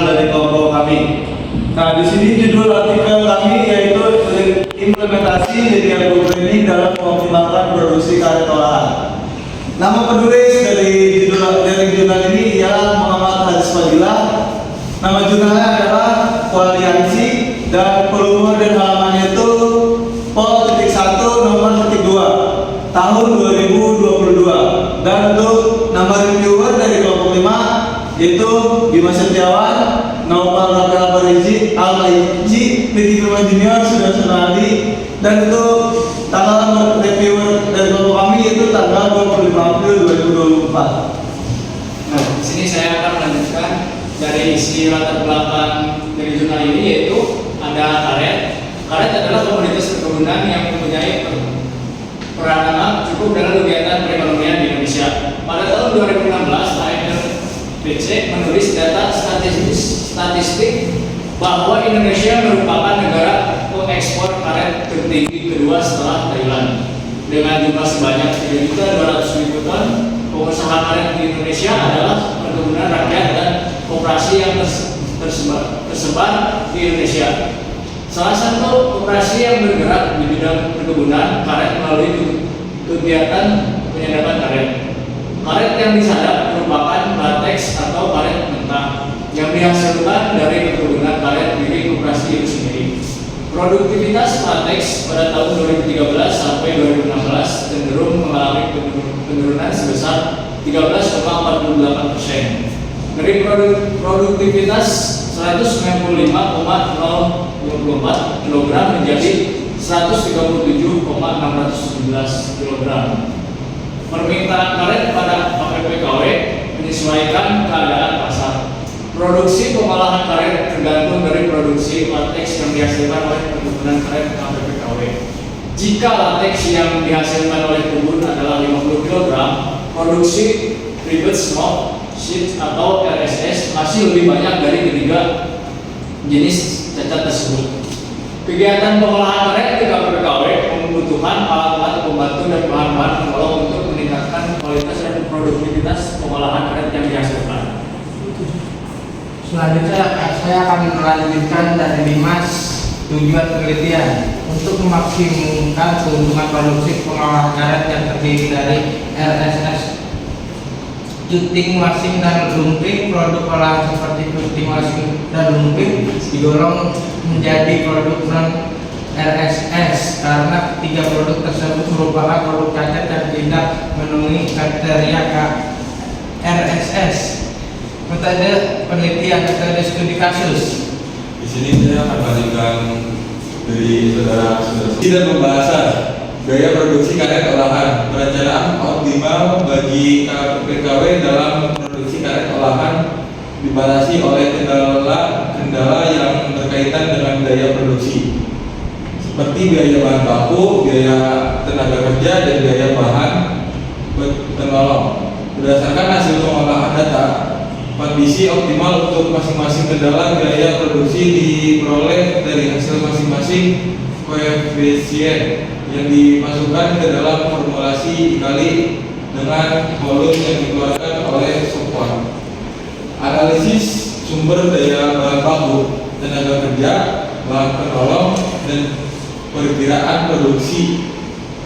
internal dari kelompok kami. Nah, di sini judul artikel kami yaitu implementasi media programming dalam mengoptimalkan produksi karet olahan. Nama penulis dari jurnal ini ialah Muhammad Haris Fadilah. Nama jurnalnya adalah Koaliansi dan volume dan halamannya itu Pol.1 nomor 2 tahun 2022. Dan untuk nama reviewer dari kelompok 5 yaitu Bima Setiawan, Naufal Rafael Al-Maiji, Piti Firman Junior, Sudah Sunadi. Dan untuk tanggal reviewer dari kelompok kami yaitu tanggal 25 April 2024. Nah, di sini saya akan melanjutkan dari isi latar belakang dari jurnal ini, yaitu ada karet. Karet adalah komoditas perkebunan yang mempunyai peranan cukup dalam kegiatan perekonomian di Indonesia. Pada tahun 2016, ANRBC menulis data statistik bahwa Indonesia merupakan negara pengekspor karet tertinggi kedua setelah Thailand dengan jumlah sebanyak 3.200.000 ton. Pengusaha karet di Indonesia adalah perkebunan rakyat dan koperasi yang tersebar di Indonesia. Salah satu koperasi yang bergerak di bidang perkebunan karet melalui kegiatan penyadapan karet. Karet yang disadap merupakan lateks atau karet mentah yang dihasilkan dari perkebunan karet milik koperasi itu sendiri. Produktivitas lateks pada tahun 2013 sampai 2016 cenderung mengalami penurunan sebesar 13,48%. Dari produktivitas 195,024 kg menjadi 137,617 kg. Permintaan karet pada KPPKW menyesuaikan keadaan pasar. Produksi pengolahan karet tergantung dari produksi lateks yang dihasilkan oleh perkebunan karet KPPKW. Jika lateks yang dihasilkan oleh kebun adalah 50 kg, produksi rivet smoke sheet atau RSS masih lebih banyak dari ketiga jenis cacat tersebut. Kegiatan pengolahan karet di KPPKW membutuhkan alat-alat pembantu dan bahan-bahan penolong untuk meningkatkan kualitas dan produktivitas pengolahan karet yang dihasilkan. Selanjutnya saya akan melanjutkan dari Dimas tujuan penelitian untuk memaksimumkan keuntungan produksi pengolahan karet yang terdiri dari RSS, cutting masing dan lumping. Produk olahan seperti cutting masing dan lumping digolong menjadi produk non RSS karena tiga produk tersebut merupakan produk cacat yang tidak memenuhi kriteria RSS. Metode penelitian, metode studi kasus. Di sini saya akan bagikan dari saudara-saudara dan pembahasan gaya produksi karet olahan, perencanaan optimal bagi KPPKW dalam produksi karet olahan dibatasi oleh kendala yang berkaitan dengan daya produksi seperti biaya bahan baku, biaya tenaga kerja, dan biaya bahan penolong. Berdasarkan hasil pengolahan data, kondisi optimal untuk masing-masing kendala gaya produksi diperoleh dari hasil masing-masing koefisien yang dimasukkan ke dalam formulasi dikali dengan volume yang dikeluarkan oleh software. Analisis sumber daya bahan baku, tenaga kerja, bahan penolong, dan perkiraan produksi.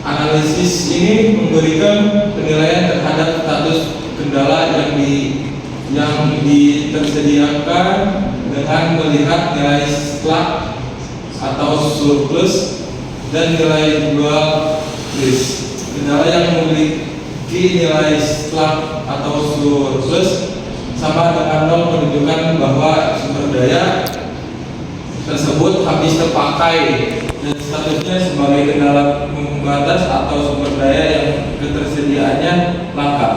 Analisis ini memberikan penilaian terhadap status kendala yang ditersediakan dengan melihat nilai slack atau surplus dan nilai jual list. Kendala yang memiliki nilai slack atau surplus sama dengan nol menunjukkan bahwa sumber daya tersebut habis terpakai dan statusnya sebagai kendala pembatas atau sumber daya yang ketersediaannya langka.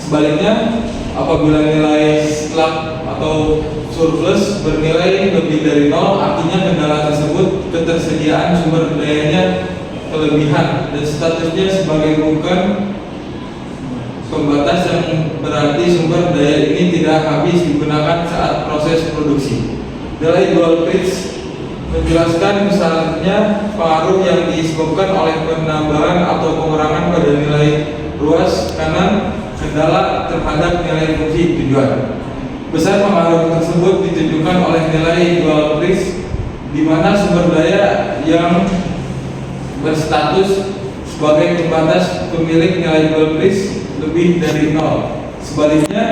Sebaliknya, apabila nilai slack atau surplus bernilai lebih dari nol, artinya kendala tersebut ketersediaan sumber dayanya kelebihan dan statusnya sebagai bukan pembatas, yang berarti sumber daya ini tidak habis digunakan saat proses produksi. Nilai dual pitch menjelaskan misalnya pengaruh yang disebabkan oleh penambahan atau pengurangan pada nilai ruas kanan kendala terhadap nilai fungsi tujuan. Besar pengaruh tersebut ditunjukkan oleh nilai dual price, di mana sumber daya yang berstatus sebagai pembatas pemilik nilai dual price lebih dari nol. Sebaliknya,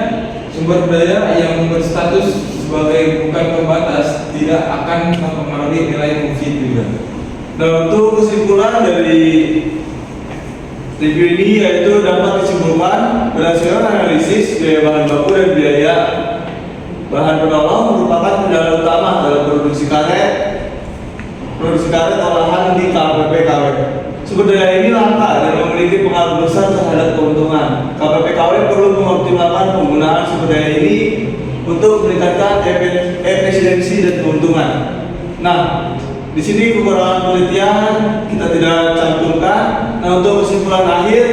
sumber daya yang berstatus sebagai bukan pembatas tidak akan mempengaruhi nilai fungsi tujuan. Nah, untuk kesimpulan dari review ini yaitu dapat disimpulkan berdasarkan analisis biaya bahan baku dan biaya bahan penolong merupakan kendala utama dalam produksi karet olahan di KPPKW. Sumber daya ini langka dan memiliki pengaruh besar terhadap keuntungan. KPPKW perlu mengoptimalkan penggunaan sumber daya ini untuk meningkatkan efisiensi dan keuntungan. Nah, di sini kekurangan penelitian kita tidak cantumkan. Nah, untuk kesimpulan akhir,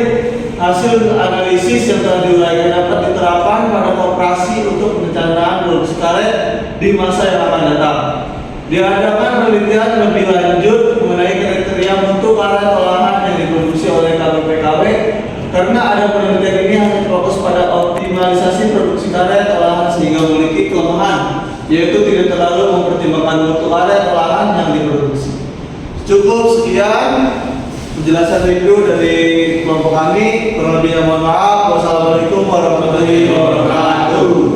hasil analisis yang telah diuraikan dapat diterapkan pada koperasi untuk perencanaan produksi karet di masa yang akan datang. Diadakan penelitian lebih lanjut mengenai kriteria mutu karet olahan yang diproduksi oleh KPPKW, karena ada penelitian ini hanya fokus pada optimalisasi produksi karet olahan sehingga memiliki kelemahan, yaitu tidak terlalu mempertimbangkan mutu karet olahan yang diproduksi. Cukup sekian penjelasan review dari kelompok kami. Kurang lebihnya mohon maaf. Wassalamualaikum warahmatullahi wabarakatuh.